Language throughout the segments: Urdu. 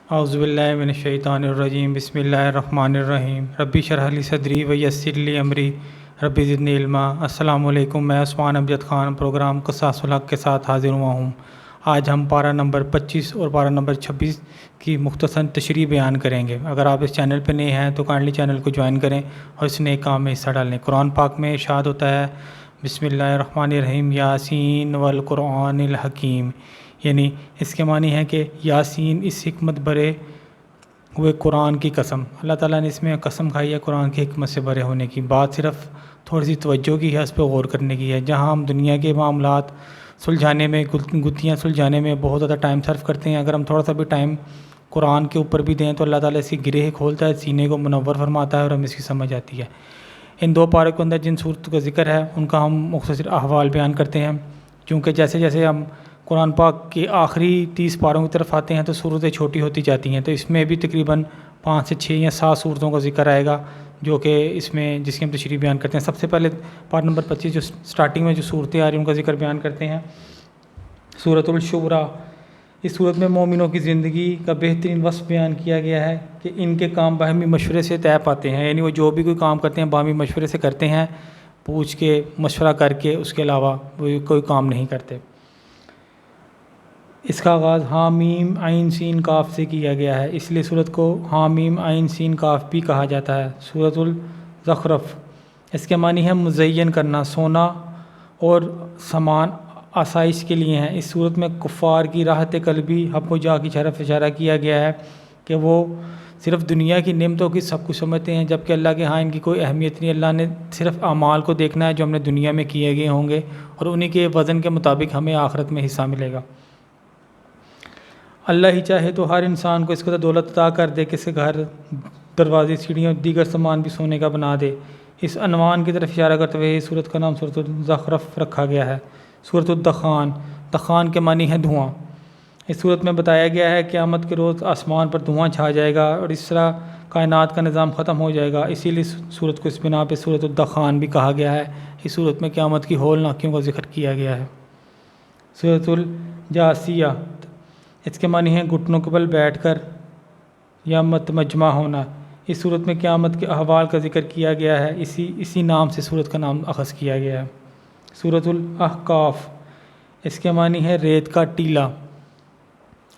اعوذ باللہ من الشیطان الرجیم بسم اللہ الرحمن الرحیم ربی اشرح لی صدری ویسر لی امری ربی زدنی علما۔ السلام علیکم، میں عثمان امجد خان پروگرام قصاص الحق کے ساتھ حاضر ہوا ہوں۔ آج ہم پارہ نمبر 25 اور پارہ نمبر 26 کی مختصر تشریح بیان کریں گے۔ اگر آپ اس چینل پہ نئے ہیں تو کائنڈلی چینل کو جوائن کریں اور اس نیک کام میں حصہ ڈالیں۔ قرآن پاک میں ارشاد ہوتا ہے بسم اللہ الرحمن الرحیم یاسین والقرآن الحکیم، یعنی اس کے معنی ہے کہ یاسین، اس حکمت برے ہوئے قرآن کی قسم۔ اللہ تعالیٰ نے اس میں قسم کھائی ہے قرآن کی حکمت سے برے ہونے کی۔ بات صرف تھوڑی سی توجہ کی ہے، اس پہ غور کرنے کی ہے۔ جہاں ہم دنیا کے معاملات سلجھانے میں، گتھیاں سلجھانے میں بہت زیادہ ٹائم صرف کرتے ہیں، اگر ہم تھوڑا سا بھی ٹائم قرآن کے اوپر بھی دیں تو اللہ تعالیٰ اس کی گرہ کھولتا ہے، سینے کو منور فرماتا ہے اور ہمیں اس کی سمجھ آتی ہے۔ ان دو پاروں کے اندر جن صورتوں کا ذکر ہے ان کا ہم مختصر احوال بیان کرتے ہیں، کیونکہ جیسے جیسے ہم قرآن پاک کے آخری 30 پاروں کی طرف آتے ہیں تو صورتیں چھوٹی ہوتی جاتی ہیں، تو اس میں بھی تقریباً 5 سے 6 یا 7 صورتوں کا ذکر آئے گا جو کہ اس میں جس کی ہم تشریح بیان کرتے ہیں۔ سب سے پہلے پارہ نمبر 25 جو سٹارٹنگ میں جو صورتیں آ رہی ہیں ان کا ذکر بیان کرتے ہیں۔ سورۃ الشورى، اس صورت میں مومنوں کی زندگی کا بہترین وصف بیان کیا گیا ہے کہ ان کے کام باہمی مشورے سے طے پاتے ہیں، یعنی وہ جو بھی کوئی کام کرتے ہیں باہمی مشورے سے کرتے ہیں، پوچھ کے مشورہ کر کے، اس کے علاوہ وہ کوئی کام نہیں کرتے۔ اس کا آغاز حامیم عین سین کاف سے کیا گیا ہے، اس لیے سورت کو حامیم عین سین کاف بھی کہا جاتا ہے۔ سورۃ الزخرف، اس کے معنی ہے مزین کرنا، سونا اور سامان آسائش کے لیے ہیں۔ اس صورت میں کفار کی راحت قلبی حق و جا کی طرف اشارہ کیا گیا ہے کہ وہ صرف دنیا کی نعمتوں کی سب کچھ سمجھتے ہیں، جبکہ اللہ کے ہاں ان کی کوئی اہمیت نہیں۔ اللہ نے صرف اعمال کو دیکھنا ہے جو ہم نے دنیا میں کیے گئے ہوں گے، اور انہی کے وزن کے مطابق ہمیں آخرت میں حصہ ملے گا۔ اللہ ہی چاہے تو ہر انسان کو اس قدر دولت عطا کر دے کہ اس کے گھر، دروازے، سیڑھیاں اور دیگر سامان بھی سونے کا بنا دے۔ اس عنوان کی طرف اشارہ کرتے ہوئے اس صورت کا نام سورۃ الزخرف رکھا گیا ہے۔ سورۃ الدخان، دخان کے معنی ہے دھواں۔ اس صورت میں بتایا گیا ہے کہ قیامت کے روز آسمان پر دھواں چھا جائے گا اور اس طرح کائنات کا نظام ختم ہو جائے گا، اسی لیے صورت کو اس بنا پہ سورۃ الدخان بھی کہا گیا ہے۔ اس صورت میں قیامت کی ہولناکیوں کا ذکر کیا گیا ہے۔ سورۃ الجاثیہ، اس کے معنی ہیں گھٹنوں کے بل بیٹھ کر یا متمجمع ہونا۔ اس صورت میں قیامت کے احوال کا ذکر کیا گیا ہے، اسی نام سے صورت کا نام اخذ کیا گیا ہے۔ سورۃ الاحقاف، اس کے معنی ہے ریت کا ٹیلہ۔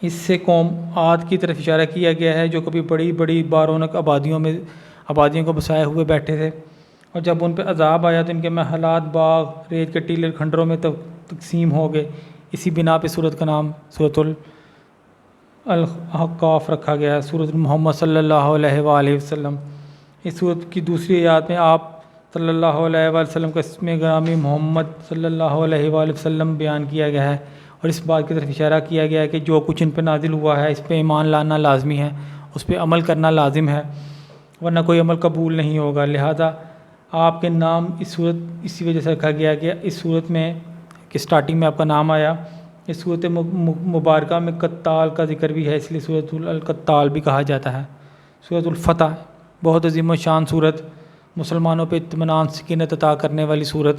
اس سے قوم عاد کی طرف اشارہ کیا گیا ہے جو کبھی بڑی بڑی بارونق آبادیوں کو بسائے ہوئے بیٹھے تھے، اور جب ان پہ عذاب آیا تو ان کے محلات، باغ، ریت کے ٹیلے کھنڈروں میں تقسیم ہو گئے۔ اسی بنا پہ صورت کا نام سورۃ الاحقاف رکھا گیا ہے۔ سورۃ محمد صلی اللہ علیہ وآلہ وسلم، اس صورت کی دوسری آیات میں آپ صلی اللہ علیہ وآلہ وسلم کا اسم گرامی محمد صلی اللہ علیہ وآلہ وسلم بیان کیا گیا ہے، اور اس بات کی طرف اشارہ کیا گیا ہے کہ جو کچھ ان پہ نازل ہوا ہے اس پہ ایمان لانا لازمی ہے، اس پہ عمل کرنا لازم ہے، ورنہ کوئی عمل قبول نہیں ہوگا۔ لہذا آپ کے نام اس صورت اسی وجہ سے رکھا گیا کہ اس صورت میں کہ سٹارٹنگ میں آپ کا نام آیا۔ اس صورت مبارکہ میں قتال کا ذکر بھی ہے، اس لیے سورۃ القتال بھی کہا جاتا ہے۔ سورۃ الفتح، بہت عظیم و شان صورت، مسلمانوں پہ اطمینان سکینت عطا کرنے والی صورت۔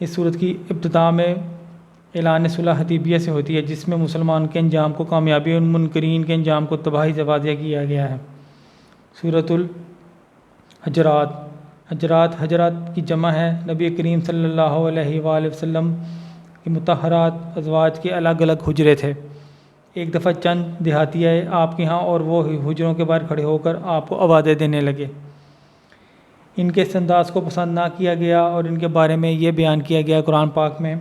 اس صورت کی ابتدا میں اعلان صلح حدیبیہ سے ہوتی ہے، جس میں مسلمان کے انجام کو کامیابی اور منکرین کے انجام کو تباہی سے واضح کیا گیا ہے۔ سورۃ الحجرات، حجرات کی جمع ہے۔ نبی کریم صلی اللہ علیہ وآلہ وسلم کی مطہرات ازواج کے الگ الگ حجرے تھے۔ ایک دفعہ چند دیہاتی آئے آپ کے ہاں اور وہ حجروں کے باہر کھڑے ہو کر آپ کو آوازیں دینے لگے۔ ان کے اس انداز کو پسند نہ کیا گیا اور ان کے بارے میں یہ بیان کیا گیا قرآن پاک میں،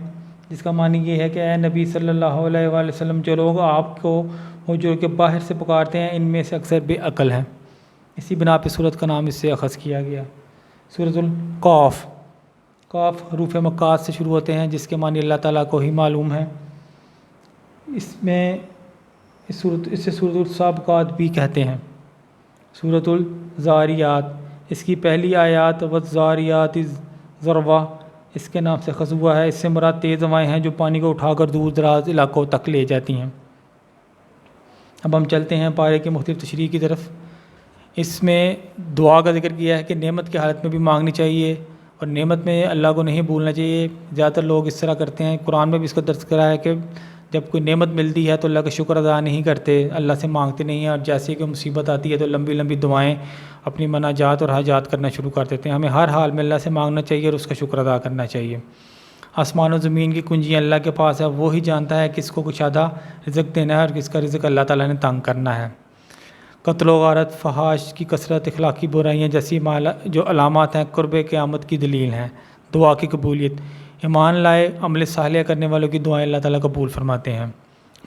جس کا معنی یہ ہے کہ اے نبی صلی اللہ علیہ وآلہ وسلم، جو لوگ آپ کو حجروں کے باہر سے پکارتے ہیں ان میں سے اکثر بے عقل ہیں۔ اسی بنا پہ صورت کا نام اس سے اخذ کیا گیا۔ سورۃ القاف، قاف حروف مقاط سے شروع ہوتے ہیں جس کے معنی اللہ تعالیٰ کو ہی معلوم ہے۔ اس سے سورۃ السابقات بھی کہتے ہیں۔ سورۃ الزاریات، اس کی پہلی آیات والزاریات ذروا اس کے نام سے اخذ ہوا ہے۔ اس سے مراد تیز ہوائیں ہیں جو پانی کو اٹھا کر دور دراز علاقوں تک لے جاتی ہیں۔ اب ہم چلتے ہیں پارے کی مختلف تشریح کی طرف۔ اس میں دعا کا ذکر کیا ہے کہ نعمت کی حالت میں بھی مانگنی چاہیے اور نعمت میں اللہ کو نہیں بھولنا چاہیے۔ زیادہ تر لوگ اس طرح کرتے ہیں، قرآن میں بھی اس کو درج کرا ہے کہ جب کوئی نعمت ملتی ہے تو اللہ کا شکر ادا نہیں کرتے، اللہ سے مانگتے نہیں ہیں، اور جیسے کہ مصیبت آتی ہے تو لمبی لمبی دعائیں اپنی مناجات اور حاجات کرنا شروع کر دیتے ہیں۔ ہمیں ہر حال میں اللہ سے مانگنا چاہیے اور اس کا شکر ادا کرنا چاہیے۔ آسمان و زمین کی کنجیاں اللہ کے پاس ہے، وہی جانتا ہے کس کو کشادہ رزق دینا ہے اور کس کا رزق اللہ تعالیٰ نے تنگ کرنا ہے۔ قتل و غارت، فحش کی کثرت، اخلاقی برائیاں جیسی جو علامات ہیں قرب قیامت کی دلیل ہیں۔ دعا کی قبولیت، ایمان لائے عمل صالح کرنے والوں کی دعائیں اللہ تعالیٰ قبول فرماتے ہیں۔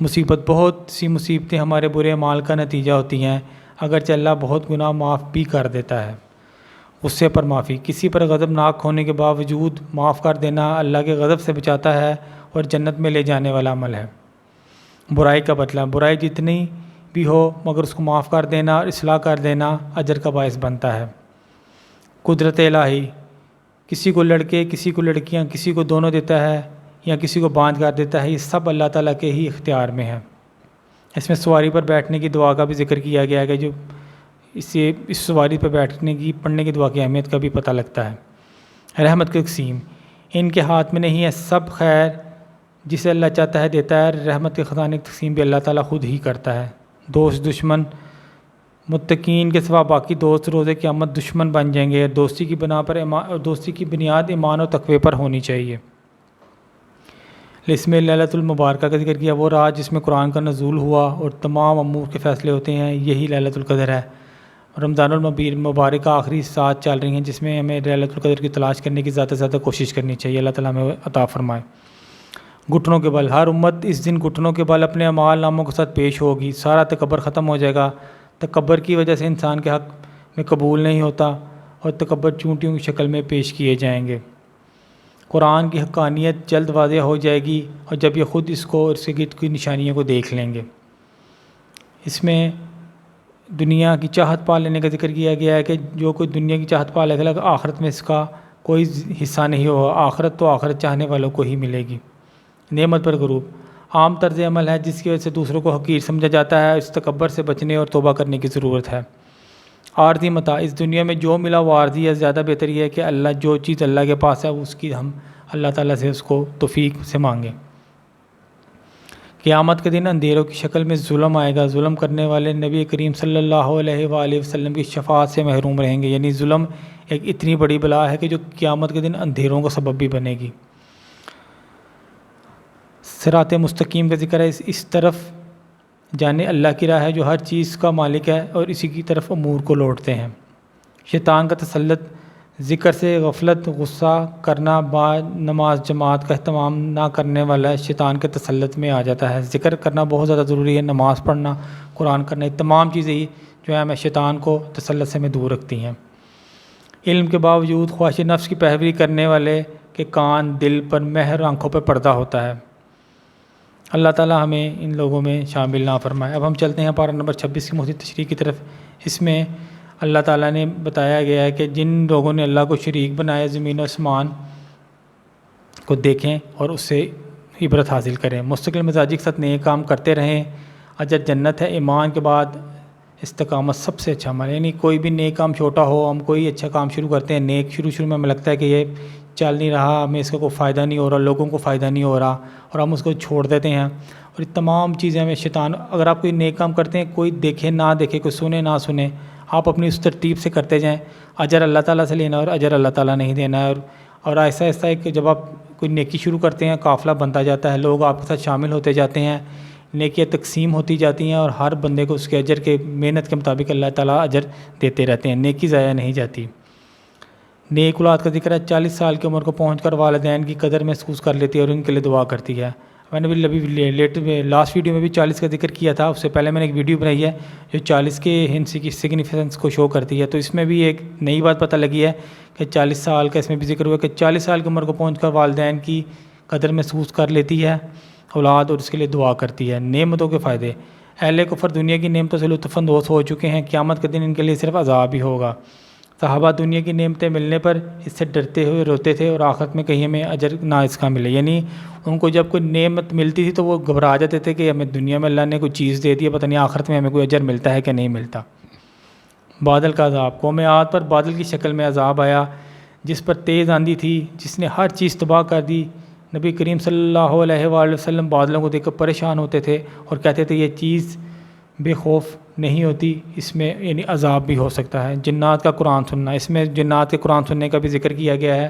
مصیبت، بہت سی مصیبتیں ہمارے برے اعمال کا نتیجہ ہوتی ہیں، اگرچہ اللہ بہت گناہ معاف بھی کر دیتا ہے۔ غصے پر معافی، کسی پر غضب ناک ہونے کے باوجود معاف کر دینا اللہ کے غضب سے بچاتا ہے اور جنت میں لے جانے والا عمل ہے۔ برائی کا بدلہ، برائی جتنی بھی ہو مگر اس کو معاف کر دینا اور اصلاح کر دینا اجر کا باعث بنتا ہے۔ قدرت الہی، کسی کو لڑکے، کسی کو لڑکیاں، کسی کو دونوں دیتا ہے یا کسی کو باندھ کر دیتا ہے، یہ سب اللہ تعالیٰ کے ہی اختیار میں ہے۔ اس میں سواری پر بیٹھنے کی دعا کا بھی ذکر کیا گیا ہے کہ جو اس سواری پر بیٹھنے کی پڑھنے کی دعا کی اہمیت کا بھی پتہ لگتا ہے۔ رحمت کی تقسیم، ان کے ہاتھ میں نہیں ہے، سب خیر جسے اللہ چاہتا ہے دیتا ہے، رحمت کے خزانے کی تقسیم بھی اللہ تعالیٰ خود ہی کرتا ہے۔ دوست دشمن، متقین کے سوا باقی دوست روز قیامت دشمن بن جائیں گے۔ دوستی کی بنیاد ایمان اور تقوی پر ہونی چاہیے۔ اس میں لیلۃ المبارکہ کا ذکر کیا، وہ رات جس میں قرآن کا نزول ہوا اور تمام امور کے فیصلے ہوتے ہیں، یہی لیلۃ القدر ہے۔ رمضان المبارک کا آخری سات چل رہی ہیں جس میں ہمیں لیلۃ القدر کی تلاش کرنے کی زیادہ سے زیادہ کوشش کرنی چاہیے۔ اللہ تعالیٰ ہمیں عطا فرمائے۔ گھٹنوں کے بل، ہر امت اس دن گھٹنوں کے بل اپنے اعمال ناموں کے ساتھ پیش ہوگی، سارا تکبر ختم ہو جائے گا۔ تکبر کی وجہ سے انسان کے حق میں قبول نہیں ہوتا اور تکبر چونٹیوں کی شکل میں پیش کیے جائیں گے۔ قرآن کی حقانیت جلد واضح ہو جائے گی اور جب یہ خود اس کو اور اس کے گرد کی نشانیوں کو دیکھ لیں گے۔ اس میں دنیا کی چاہت پا لینے کا ذکر کیا گیا ہے کہ جو کوئی دنیا کی چاہت پا لے گا آخرت میں اس کا کوئی حصہ نہیں ہوگا، آخرت تو آخرت چاہنے والوں کو ہی ملے گی۔ نعمت پر غرور، عام طرز عمل ہے جس کی وجہ سے دوسروں کو حقیر سمجھا جاتا ہے، اس تکبر سے بچنے اور توبہ کرنے کی ضرورت ہے۔ عارضی متاع، اس دنیا میں جو ملا وہ عارضی ہے، زیادہ بہتر یہ ہے کہ جو چیز اللہ کے پاس ہے اس کی ہم اللہ تعالیٰ سے اس کو توفیق سے مانگیں۔ قیامت کے دن اندھیروں کی شکل میں ظلم آئے گا، ظلم کرنے والے نبی کریم صلی اللہ علیہ وآلہ وسلم کی شفاعت سے محروم رہیں گے، یعنی ظلم ایک اتنی بڑی بلا ہے کہ جو قیامت کے دن اندھیروں کا سبب بھی بنے گی۔ صراط مستقیم کا ذکر ہے، اس طرف جانے اللہ کی راہ ہے جو ہر چیز کا مالک ہے اور اسی کی طرف امور کو لوٹتے ہیں۔ شیطان کا تسلط، ذکر سے غفلت، غصہ کرنا، بعد نماز جماعت کا اہتمام نہ کرنے والا شیطان کے تسلط میں آ جاتا ہے۔ ذکر کرنا بہت زیادہ ضروری ہے، نماز پڑھنا، قرآن کرنا، یہ تمام چیزیں ہی جو ہے ہمیں شیطان کو تسلط سے میں دور رکھتی ہیں۔ علم کے باوجود خواہش نفس کی پیروی کرنے والے کے کان، دل پر مہر، آنکھوں پر پردہ ہوتا ہے۔ اللہ تعالیٰ ہمیں ان لوگوں میں شامل نہ فرمائے۔ اب ہم چلتے ہیں پارہ نمبر 26 کی مزید تشریح کی طرف۔ اس میں اللہ تعالیٰ نے بتایا گیا ہے کہ جن لوگوں نے اللہ کو شریک بنایا زمین و آسمان کو دیکھیں اور اس سے عبرت حاصل کریں، مستقل مزاجی کے ساتھ نیک کام کرتے رہیں، اجر جنت ہے۔ ایمان کے بعد استقامت سب سے اچھا عمل ہے، یعنی کوئی بھی نیک کام چھوٹا ہو، ہم کوئی اچھا کام شروع کرتے ہیں، نیک شروع میں ہمیں لگتا ہے کہ یہ چل نہیں رہا، ہمیں اس کا کوئی فائدہ نہیں ہو رہا، لوگوں کو فائدہ نہیں ہو رہا اور ہم اس کو چھوڑ دیتے ہیں، اور یہ تمام چیزیں ہمیں شیطان، اگر آپ کوئی نیک کام کرتے ہیں، کوئی دیکھے نہ دیکھے، کوئی سنے نہ سنے، آپ اپنی اس ترتیب سے کرتے جائیں، اجر اللہ تعالیٰ سے لینا اور اجر اللہ تعالیٰ نہیں دینا ہے۔ اور ایسا ایسا ہے کہ جب آپ کوئی نیکی شروع کرتے ہیں قافلہ بنتا جاتا ہے، لوگ آپ کے ساتھ شامل ہوتے جاتے ہیں، نیکیاں تقسیم ہوتی جاتی ہیں اور ہر بندے کو اس کے اجر کے محنت کے مطابق اللہ تعالیٰ اجر دیتے رہتے ہیں، نیکی ضائع نہیں جاتی۔ نیک اولاد کا ذکر ہے، 40 سال کی عمر کو پہنچ کر والدین کی قدر محسوس کر لیتی ہے اور ان کے لیے دعا کرتی ہے۔ میں نے بھی لاسٹ ویڈیو میں بھی 40 کا ذکر کیا تھا، اس سے پہلے میں نے ایک ویڈیو بنائی ہے جو 40 کے ہنسی کی سگنیفیکنس کو شو کرتی ہے، تو اس میں بھی ایک نئی بات پتہ لگی ہے کہ 40 سال کا اس میں بھی ذکر ہوا کہ 40 سال کی عمر کو پہنچ کر والدین کی قدر محسوس کر لیتی ہے اولاد اور اس کے لیے دعا کرتی ہے۔ نعمتوں کے فائدے، اہل کفر دنیا کی نعمتوں سے لطف اندوز ہو چکے ہیں، قیامت کے دن ان کے لیے صرف عذاب ہی ہوگا۔ صحابہ دنیا کی نعمتیں ملنے پر اس سے ڈرتے ہوئے روتے تھے اور آخرت میں کہیں ہمیں اجر نہ اس کا ملے، یعنی ان کو جب کوئی نعمت ملتی تھی تو وہ گھبرا جاتے تھے کہ ہمیں دنیا میں اللہ نے کوئی چیز دے دی ہے، پتہ نہیں آخرت میں ہمیں کوئی اجر ملتا ہے کہ نہیں ملتا۔ بادل کا عذاب، قوم عاد پر بادل کی شکل میں عذاب آیا جس پر تیز آندھی تھی، جس نے ہر چیز تباہ کر دی، نبی کریم صلی اللہ علیہ وآلہ وسلم بادلوں کو دیکھ کر پریشان ہوتے تھے اور کہتے تھے یہ چیز بے خوف نہیں ہوتی، اس میں یعنی عذاب بھی ہو سکتا ہے۔ جنات کا قرآن سننا، اس میں جنات کے قرآن سننے کا بھی ذکر کیا گیا ہے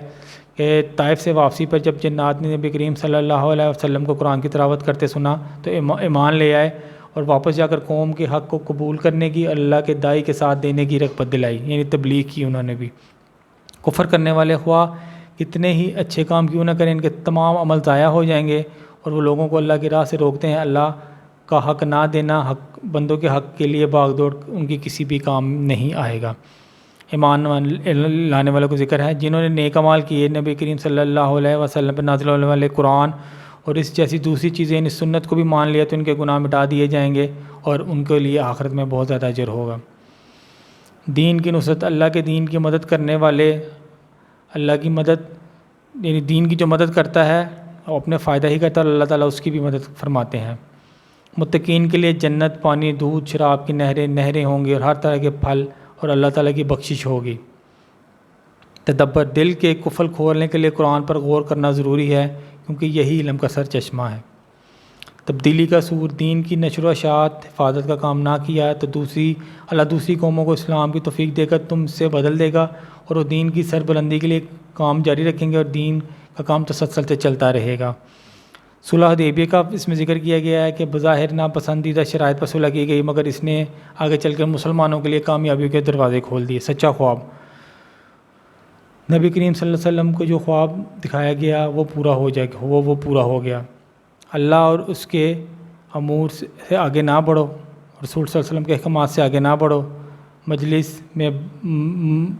کہ طائف سے واپسی پر جب جنات نے نبی کریم صلی اللہ علیہ وسلم کو قرآن کی تلاوت کرتے سنا تو ایمان لے آئے اور واپس جا کر قوم کے حق کو قبول کرنے کی، اللہ کے داعی کے ساتھ دینے کی رغبت دلائی، یعنی تبلیغ کی انہوں نے بھی۔ کفر کرنے والے خواہ کتنے ہی اچھے کام کیوں نہ کریں، ان کے تمام عمل ضائع ہو جائیں گے، اور وہ لوگوں کو اللہ کی راہ سے روکتے ہیں۔ اللہ کا حق نہ دینا، حق بندوں کے حق کے لیے بھاگ دوڑ ان کی کسی بھی کام نہیں آئے گا۔ ایمان لانے والوں کو ذکر ہے جنہوں نے نیک اعمال کیے، نبی کریم صلی اللہ علیہ وسلم پر نازل ہونے والے قرآن اور اس جیسی دوسری چیزیں یعنی سنت کو بھی مان لیا تو ان کے گناہ مٹا دیے جائیں گے اور ان کے لیے آخرت میں بہت زیادہ اجر ہوگا۔ دین کی نصرت، اللہ کے دین کی مدد کرنے والے، اللہ کی مدد یعنی دین کی جو مدد کرتا ہے وہ اپنے فائدہ ہی کرتا ہے اور اللہ تعالیٰ اس کی بھی مدد فرماتے ہیں۔ متقین کے لیے جنت، پانی، دودھ، شراب کی نہریں ہوں گی اور ہر طرح کے پھل اور اللہ تعالیٰ کی بخشش ہوگی۔ تدبر، دل کے قفل کھولنے کے لیے قرآن پر غور کرنا ضروری ہے کیونکہ یہی علم کا سر چشمہ ہے۔ تبدیلی کا سور، دین کی نشر و اشاعت حفاظت کا کام نہ کیا تو اللہ دوسری قوموں کو اسلام کی توفیق دے کر تم سے بدل دے گا اور وہ دین کی سربلندی کے لیے کام جاری رکھیں گے اور دین کا کام تسلسل سے چلتا رہے گا۔ صلح حدیبیہ کا اس میں ذکر کیا گیا ہے کہ بظاہر ناپسندیدہ شرائط پر صلح کی گئی مگر اس نے آگے چل کر مسلمانوں کے لیے کامیابی کے دروازے کھول دیے۔ سچا خواب، نبی کریم صلی اللہ علیہ وسلم کو جو خواب دکھایا گیا وہ پورا ہو جائے گا، وہ پورا ہو گیا۔ اللہ اور اس کے امور سے آگے نہ بڑھو، رسول صلی اللہ علیہ وسلم کے احکامات سے آگے نہ بڑھو، مجلس میں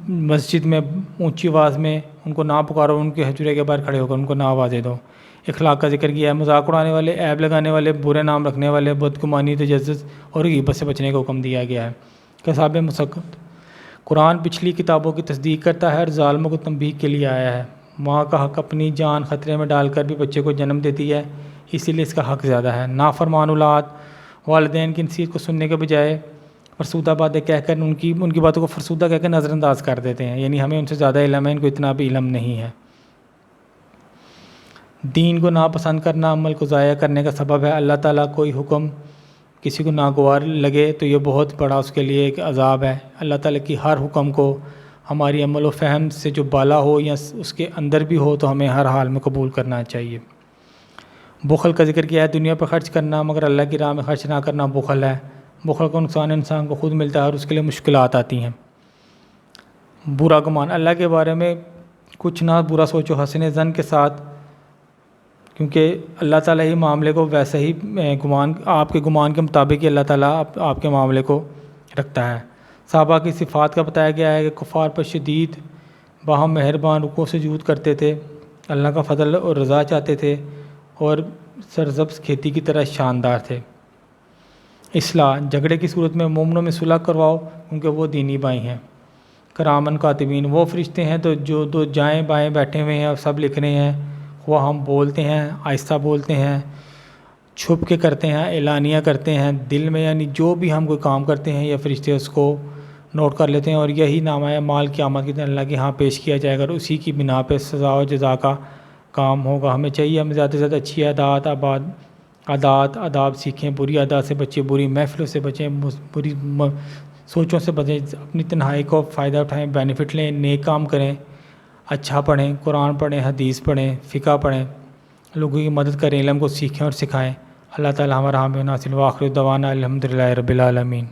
مسجد میں اونچی آواز میں ان کو نہ پکارو، ان کے حجرے کے باہر کھڑے ہو کر ان کو نہ آوازیں دو۔ اخلاق کا ذکر کیا ہے، مذاق اڑانے والے، عیب لگانے والے، برے نام رکھنے والے، بدگمانی، تجسس اور غیبت سے بچنے کا حکم دیا گیا ہے۔ کساب مسقط، قرآن پچھلی کتابوں کی تصدیق کرتا ہے اور ظالموں کو تنبیہ کے لیے آیا ہے۔ ماں کا حق اپنی جان خطرے میں ڈال کر بھی بچے کو جنم دیتی ہے، اسی لیے اس کا حق زیادہ ہے۔ نافرمان اولاد، والدین کی نصیحت کو سننے کے بجائے فرسودہ باتیں کہہ کر ان کی باتوں کو فرسودہ کہہ کر نظر انداز کر دیتے ہیں، یعنی ہمیں ان سے زیادہ علم ہے، ان کو اتنا بھی علم نہیں ہے۔ دین کو ناپسند کرنا عمل کو ضائع کرنے کا سبب ہے۔ اللہ تعالیٰ کوئی حکم کسی کو ناگوار لگے تو یہ بہت بڑا اس کے لیے ایک عذاب ہے۔ اللہ تعالیٰ کی ہر حکم کو ہماری عمل و فہم سے جو بالا ہو یا اس کے اندر بھی ہو تو ہمیں ہر حال میں قبول کرنا چاہیے۔ بخل کا ذکر کیا ہے، دنیا پر خرچ کرنا مگر اللہ کی راہ میں خرچ نہ کرنا بخل ہے۔ بخل کا نقصان انسان کو خود ملتا ہے اور اس کے لیے مشکلات آتی ہیں۔ برا گمان، اللہ کے بارے میں کچھ نہ برا سوچو حسن ظن کے ساتھ، کیونکہ اللہ تعالیٰ ہی معاملے کو ویسے ہی آپ کے گمان کے مطابق ہی اللہ تعالیٰ آپ کے معاملے کو رکھتا ہے۔ صحابہ کی صفات کا بتایا گیا ہے کہ کفار پر شدید باہم مہربان، رکوع سجود کرتے تھے، اللہ کا فضل اور رضا چاہتے تھے اور سرسبز کھیتی کی طرح شاندار تھے۔ اصلاح، جھگڑے کی صورت میں مومنوں میں صلح کرواؤ کیونکہ وہ دینی بھائی ہیں۔ کرامن کاتبین، وہ فرشتے ہیں تو جو دو جائیں بائیں بیٹھے ہوئے ہیں اور سب لکھ رہے ہیں، وہ ہم بولتے ہیں، آہستہ بولتے ہیں، چھپ کے کرتے ہیں، اعلانیہ کرتے ہیں، دل میں، یعنی جو بھی ہم کوئی کام کرتے ہیں یہ فرشتے اس کو نوٹ کر لیتے ہیں اور یہی نامہ مال قیامت کے دن اللہ کے ہاں پیش کیا جائے گا اور اسی کی بنا پہ سزا و جزا کا کام ہوگا۔ ہمیں چاہیے ہم زیادہ سے زیادہ اچھی عادات آداب سیکھیں، بری عادات سے بچیں، بری محفلوں سے بچیں، بری سوچوں سے بچیں، اپنی تنہائی کو فائدہ اٹھائیں، بینیفٹ لیں، نیک کام کریں، اچھا پڑھیں، قرآن پڑھیں، حدیث پڑھیں، فقہ پڑھیں، لوگوں کی مدد کریں، علم کو سیکھیں اور سکھائیں۔ اللہ تعالیٰ ہمارا حامی و ناصر، وآخر دعوانا الحمدللہ رب العالمین۔